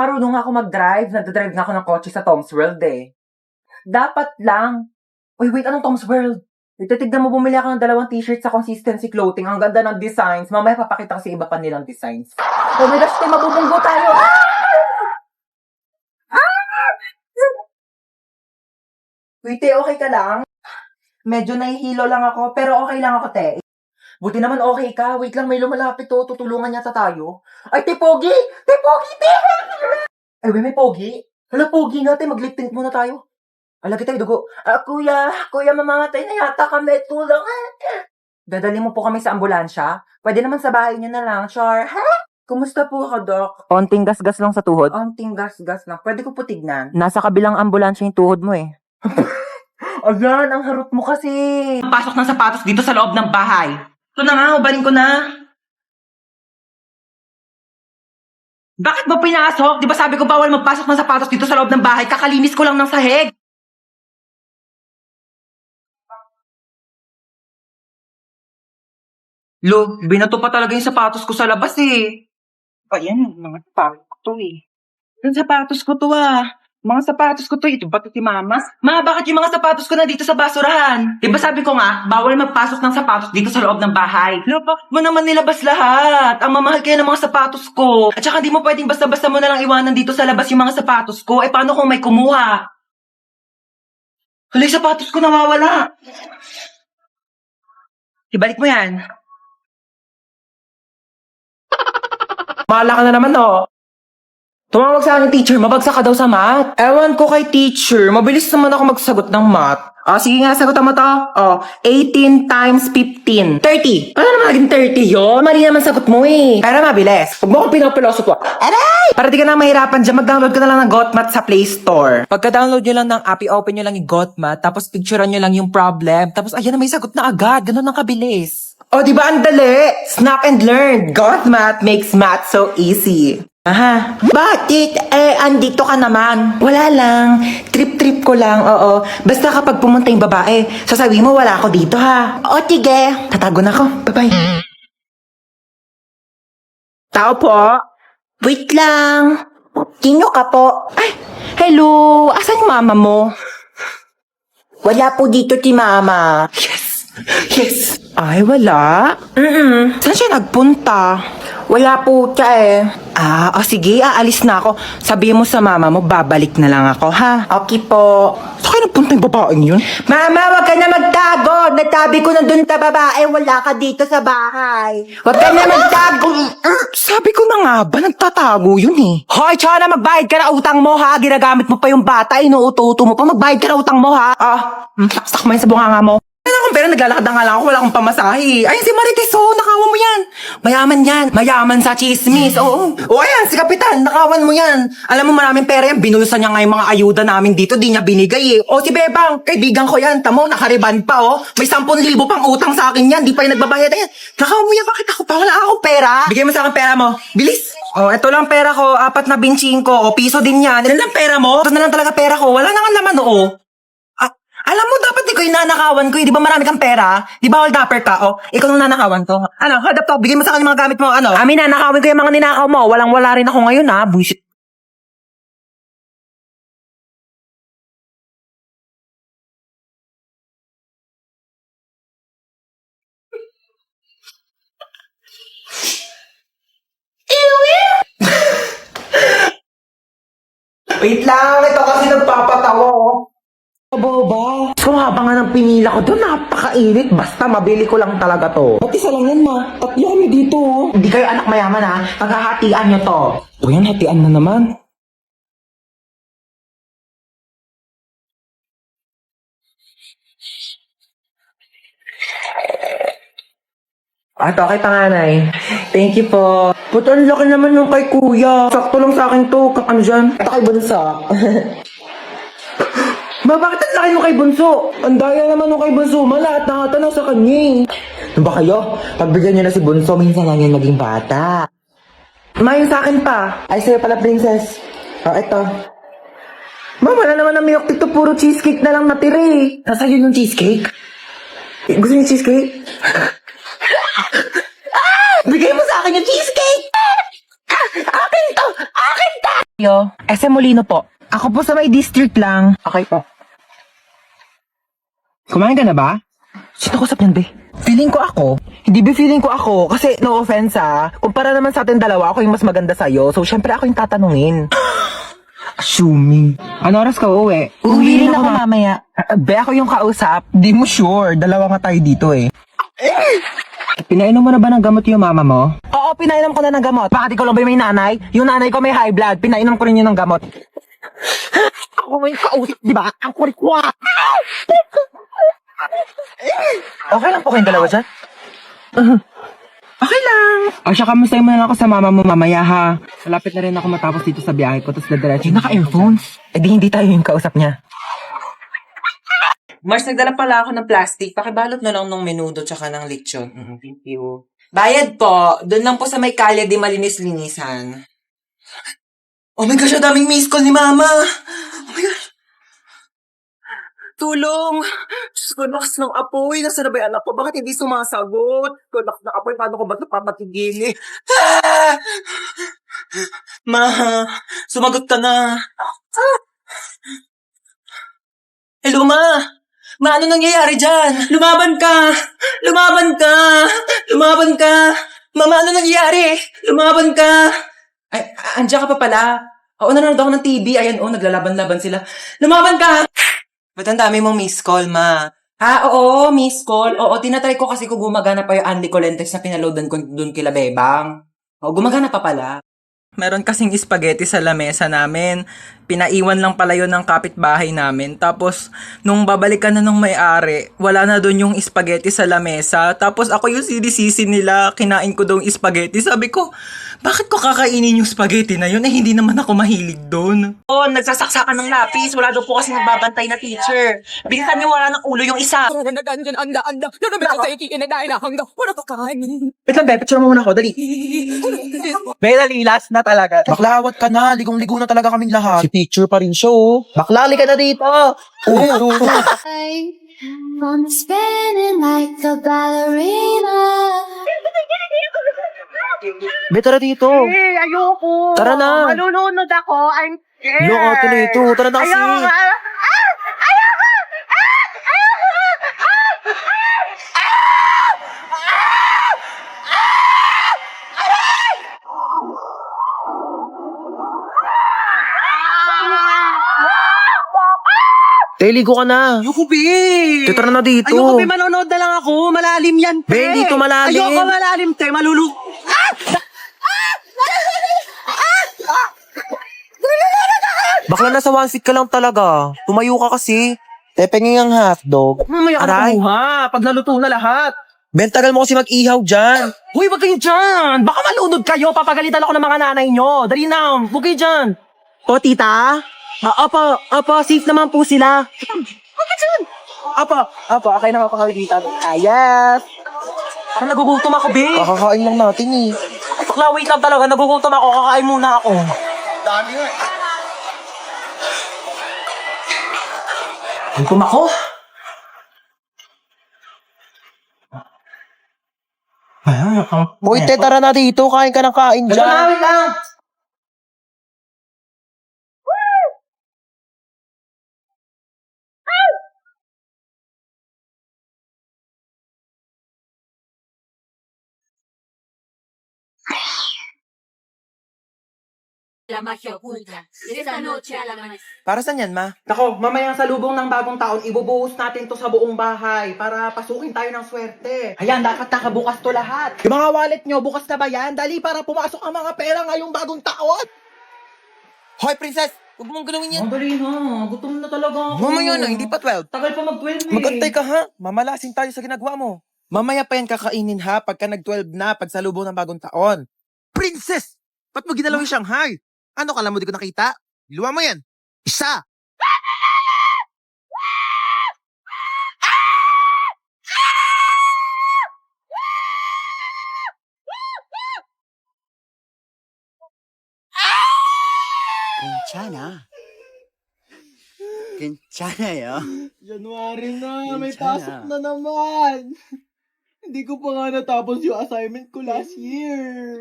Marunong ako mag-drive. Nagdadrive nga ako ng kotse sa Tom's World eh. Dapat lang. Uy, wait, anong Tom's World? Ititignan mo, bumili ako ng 2 t-shirt sa Consistency Clothing. Ang ganda ng designs. Mamaya papakita ko sa iba pa nilang designs. Oh my gosh, mabubunggo tayo. Wait, okay ka lang? Medyo nahihilo lang ako, pero okay lang ako, te. Buti naman okay ka. Wait lang, may lumalapit to. Tutulungan yata tayo. Ay, te, Pogi! Te, Pogi, te! Ay, may Pogi. Hala, Pogi nga, te. Mag-lip tint muna tayo. Alagi tayo, dugo. Kuya, mamamatay na yata kami. Tulong. Dadali mo po kami sa ambulansya? Pwede naman sa bahay niyo na lang, Char. Ha? Kumusta po ako, Doc? Onting gas-gas lang sa tuhod. Onting gas-gas lang. Pwede ko po tignan. Nasa kabilang ambulansya yung tuhod mo eh. Ayan, ang harot mo kasi. Pasok ng sapatos dito sa loob ng bahay. Ito na nga, ubarin ko na. Bakit mo pinasok? Di ba sabi ko bawal magpasok ng sapatos dito sa loob ng bahay? Kakalinis ko lang ng sahig. Lo, binato pa talaga yung sapatos ko sa labas eh. Ayan, mga sapatos ko to eh. Yung sapatos ko to Mga sapatos ko to, ito ba to si Mama? Ma, bakit yung mga sapatos ko na dito sa basurahan? Diba sabi ko nga, bawal magpasok ng sapatos dito sa loob ng bahay. Lo, bakit mo naman nilabas lahat? Ang mamahal kaya ng mga sapatos ko. At saka di mo pwedeng basta-basta mo na lang iwanan dito sa labas yung mga sapatos ko. Eh, paano kung may kumuha? Hala, yung sapatos ko nawawala. Ibalik mo yan. Mahala ka na naman, oh. Tumawag sa akin, teacher. Mabagsak ka daw sa math. Ewan ko kay teacher. Mabilis naman ako magsagot ng math. Sige nga, sagutan mo to. 18 times 15. 30. Ano naman naging 30 yun? Mali naman sagot mo eh. Pero mabilis. Huwag mo akong pinapilosot ko. Aray! Para di ka na mahirapan dyan, mag-download ka na lang ng GotMath sa Play Store. Pagka-download nyo lang ng app, i-open nyo lang yung GotMath, tapos picturean nyo lang yung problem, tapos ayan na may sagot na agad. Ganun ang kabilis. Di ba ang dali? Snap and learn. GotMath makes math so easy. Aha. Bakit? Andito ka naman. Wala lang. Trip ko lang, oo. Basta kapag pumunta yung babae, sasabihin mo wala ako dito ha. Tige. Tatago na ako. Bye-bye. Tao po. Wait lang. Sino ka po? Ay, hello. Asan yung mama mo? Wala po dito si mama. Yes. Ay, wala? Saan siya nagpunta? Wala po siya eh. Sige, aalis na ako. Sabihin mo sa mama mo, babalik na lang ako, ha? Okay po. Saan kayo nagpunta yung babaeng yun? Mama, wag ka na magtago. Nagtabi ko na dun sa babae, wala ka dito sa bahay. Wag ka na magtago. Sabi ko na nga ba, nagtatago yun eh. Hoy, Chana, magbayad ka na utang mo, ha? Ginagamit mo pa yung bata, inuuto-uto mo pa. Magbayad ka na utang mo, ha? Saksak mo yun sa bunganga mo. Pero naglalakad na nga lang ako, wala akong pamasahe. Ayun si Marites, nakawan mo yan. Mayaman yan. Mayaman sa chismis, oo. Ayan, si Kapitan, nakawan mo yan. Alam mo, maraming pera yan. Binulusan niya nga yung mga ayuda namin dito, di niya binigay eh. Si Bebang, kaibigan ko yan. Tamo, nakariban pa, may 10,000 pang utang sa akin yan. Di pa yung nagbabayad yan. Nakawan mo yan, bakit ako pa? Wala akong pera. Bigay mo sa akin pera mo. Bilis. Ito lang pera ko, 4 na binching ko. Piso din yan. Ilan lang pera mo? Ito na lang talaga pera ko. Wala na nga laman, Alam mo, dapat di ko yung nanakawan ko eh. Di ba marami kang pera? Di ba all dapper ka? Ikaw nung nanakawan ko. Hold up to. Bigyan mo sa akin yung mga gamit mo. Amin, nanakawin ko yung mga ninakaw mo. Walang-wala rin ako ngayon, ha? Bullshit. Wait lang. Ito kasi nagpapatawa, Boba. So, habang nga ng pinila ko doon, napakainit. Basta, mabili ko lang talaga to. Ba't isa lang yan, ma? 3 kami dito. Hindi kayo anak mayaman, ha? Paghahatian nyo to. Yan, hatian na naman. Ito, kay panganay. Thank you po. Ba't ang laki naman yung kay kuya? Sakto lang sa akin to. Ano dyan? Ito kay bunso. Ma, bakit ang laki nung kay bunso? Ang daya naman nung kay bunso. Lahat nakatanaw sa kanya eh. Ano ba kayo? Pagbigyan nyo na si bunso, minsan lang yan naging bata. Ma, yung sa akin pa. Ay, sa'yo pala, princess. Ito. Ma, wala naman ang milk dito. Puro cheesecake na lang natira eh. Nasa'yo yung cheesecake? Gusto niyo cheesecake? Bigay mo sa akin yung cheesecake! Akin to! Akin to! Yo, SM Molino po. Ako po sa may district lang. Okay po. Kumain ka na ba? Sino ko sa be? Feeling ko ako. Hindi ba feeling ko ako? Kasi no offense kumpara naman sa atin dalawa, ako yung mas maganda sa'yo. So syempre ako yung tatanungin. Assuming. Ano oras ka uuwi? Uuwi rin ako mamaya. Be, ako yung kausap. Di mo sure. Dalawa nga tayo dito eh. Pinainom mo na ba ng gamot yung mama mo? Oo, pinainom ko na ng gamot. Bakit ikaw lang ba may nanay? Yung nanay ko may high blood. Pinainom ko rin yun ng gamot. Ako may kausap, di ba? Ang kurikwa. Okay lang po kayong dalawa dyan? Okay lang. O siya, kamustahin mo na ako sa mama mo mamaya ha. Malapit na rin ako matapos dito sa biyahe ko, tapos dadiretso. Naka-earphones? Eh di hindi tayo yung kausap niya. Mars, nagdala pala ako ng plastic. Pakibalot na lang ng menudo tsaka ng lechon. Thank you. Bayad po. Doon lang po sa may kalye di malinis-linisan. Oh my gosh, ang daming miss call ni Mama. Oh my gosh. Tulong! Diyos ko, lakas ng apoy. Nasaan na ba yung anak ko? Bakit hindi sumasagot? Ko, lakas ng apoy. Paano ko ba napapatigili? Ah! Ma, sumagot ka na. Hello, Ma! Ma, ano nangyayari dyan? Lumaban ka! Lumaban ka! Lumaban ka! Mama, ano nangyayari? Lumaban ka! Ay, andiyan ka pa pala. Oo, nanonood ako ng TV. Ayan, naglalaban-laban sila. Lumaban ka! Ba't ang dami mong miss call, Ma? Oo, miss call. Oo, tinatry ko kasi kung gumagana pa yung Andy Colentes na pinaloadan ko dun kila Bebang. Oo, gumagana pa pala. Meron kasing spaghetti sa lamesa namin. Pinaiwan lang pala yun ng kapitbahay namin. Tapos, nung babalikan na nung may-ari, wala na doon yung spaghetti sa lamesa. Tapos ako yung sinisisi nila, kinain ko daw yung spaghetti. Sabi ko, bakit ko kakainin yung spaghetti na yun? Eh, hindi naman ako mahilig doon. Oh, nagsasaksakan ng lapis. Wala daw po kasi nagbabantay na teacher. Bilisan niyo, wala ng ulo yung isa. Wait lang, be. Picture mo muna ako. Dali. Be, dali. Last na talaga. Baklawat ka na, ligong-ligo na talaga kaming lahat. Si teacher pa rin siya, oh. Baklali ka na dito. I'm spinning like a ballerina. Be, tara dito. Ayoko. Tara na. Malulunod ako. I'm scared. Yung ate na ito, tara na kasi. Ayoko. Ligo ka na. Ayoko, be. Te, tara na dito. Ayoko, be. Manonood na lang ako. Malalim yan, te. Be, hindi to malalim. Ayoko malalim, te. Bakla nasa 1 feet ka lang talaga. Tumayo ka kasi. Te, penging ang hotdog. Mamaya ka na Aray. kumuha. Pag naluto na lahat. Ben, tagal mo kasi mag-ihaw dyan. Hoy, wag kayo dyan. Baka malunod kayo. Papagalitan ako ng mga nanay nyo. Dali na. Huwag kayo dyan. Po, tita? Opo, safe naman po sila. Huwag ka dyan. Opo, okay na mapakalitan. Yes. Parang nagugutom ako, be. Kakakain lang natin eh. Bakla, wait lang talaga. Nagugutom ako. Kakain muna ako. Dami nga. Gutom ako. Uy, te, tara na dito. Kain ka ng kain dyan. Wait lang. La magia oculta. En esta noche al amanecer. Para saan yan, ma? Nako, mamayang salubong ng bagong taon, ibubuhos natin to sa buong bahay para pasukin tayo ng swerte. Ayan, dapat nakabukas to lahat. Yung mga wallet nyo, bukas na ba yan? Dali para pumasok ang mga pera ngayong bagong taon. Hoy, princess! Huwag mong galawin yan. Dali na. Gutom na talaga ako. Mamaya na, hindi pa 12. Tagal pa mag-12 eh. Magantay ka ha. Mamalasin tayo sa ginagawa mo. Mamaya pa yan kakainin ha pagka nag-12 na pagsalubong ng bagong taon. Princess! Ba't mo ginalaw yung Shanghai? Ano kala mo di ko nakita? Luwa mo yan. Isa! 괜찮아. 괜찮아요. January na, may Minsan pasok na. na naman. Hindi ko pa nga natapos yung assignment ko last year.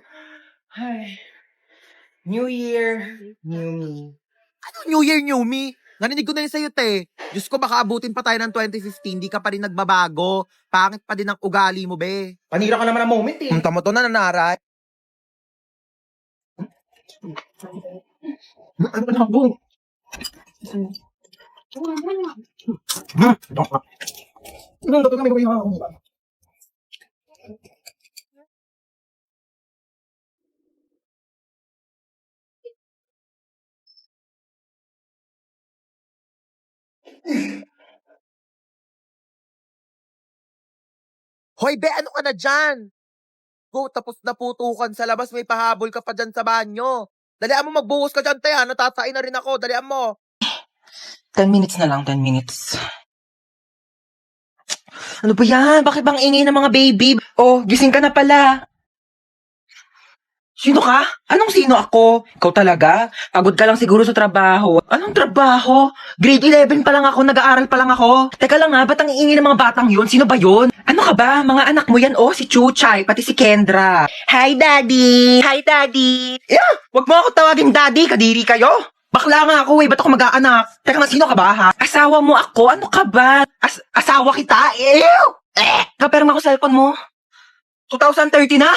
Ay. New Year, new me. Ano New Year, New Me? Narinig ko na yun sa'yo, te. Diyos ko, baka abutin pa tayo ng 2015, di ka pa rin nagbabago. Pangit pa din ang ugali mo, be. Panira ka naman ng moment eh. Tama to na nanaray. Ano ba nakabong? Hoy, be, ano ka na dyan? Go, tapos naputukan sa labas, may pahabol ka pa dyan sa banyo. Dalian mo, magbuhos ka dyan, te, ha? Natatain na rin ako. Dalian mo. 10 minutes na lang, 10 minutes. Ano ba yan? Bakit bang ingay ng mga baby? Oh, gising ka na pala. Sino ka? Anong sino ako? Ikaw talaga? Pagod ka lang siguro sa trabaho. Anong trabaho? Grade 11 pa lang ako, nag-aaral pa lang ako. Teka lang nga, ba't ang iingay ng mga batang yun? Sino ba yun? Ano ka ba? Mga anak mo yan, oh, si Chuchay, pati si Kendra. Hi, Daddy! Hi, Daddy! Yeah, wag mo ako tawagin Daddy, kadiri kayo. Bakla nga ako eh, ba't ako mag-aanak? Teka nga, sino ka ba ha? Asawa mo ako? Ano ka ba? Asawa kita? Ew! Kaperang ako cellphone mo. 2030 na?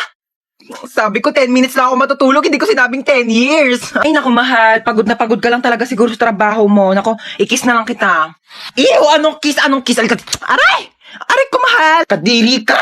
Sabi ko 10 minutes lang ako matutulog, hindi ko sinabing 10 years. Ay naku mahal, pagod na pagod ka lang talaga siguro sa trabaho mo. Naku, i-kiss na lang kita. Ew, anong kiss? Anong kiss? Aray! Aray ko mahal! Kadiri ka!